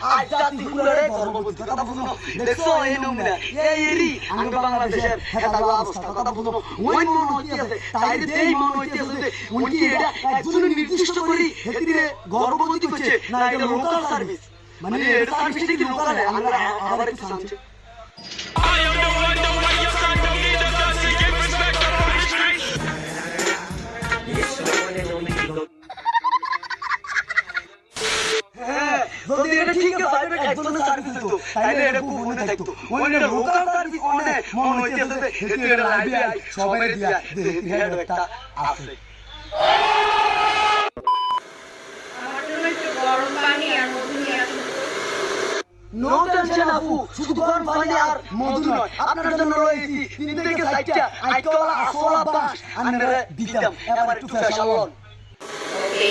আজ জাতি হুলারে গর্ভবতী কথা বুঝুনো দেখছো এই নমুনা এই এরি আঙ্গ বাংলাদেশের হেতা অবস্থা কথা বুঝুনো ওই মন হইতে আছে তাই দেই মন হইতে আছে যে উনি এটা একজন নির্দিষ্ট করি হেতিরে গর্ভবতী করছে না এটা লোকাল সার্ভিস মানে এটা সার্ভিস কি লোকাল আমরা আবার একটু শুনছি I am the one, your son don't need a gun to get respect up on the street. যদি এটা ঠিক আছে তাহলে একজনের সার্ভিস দিত তাইলে এটা খুব মনে থাকতো ওই লোকাল সার্ভিস মনে মন হইতে আছে হেতু এটা লাইভে আই সবাই দিয়া দেখি হেড একটা আছে আমার জন্য একটু গরম পানি আর মধু নিয়ে আসুন। নো টেনশন আপু শুধু গরম পানি আর মধু নয় আপনার জন্য রয়েছি 3 থেকে 4টা আইকলা আসলা বাস আন্নারে দিতাম এবার একটু ফ্রেশ হন ওকে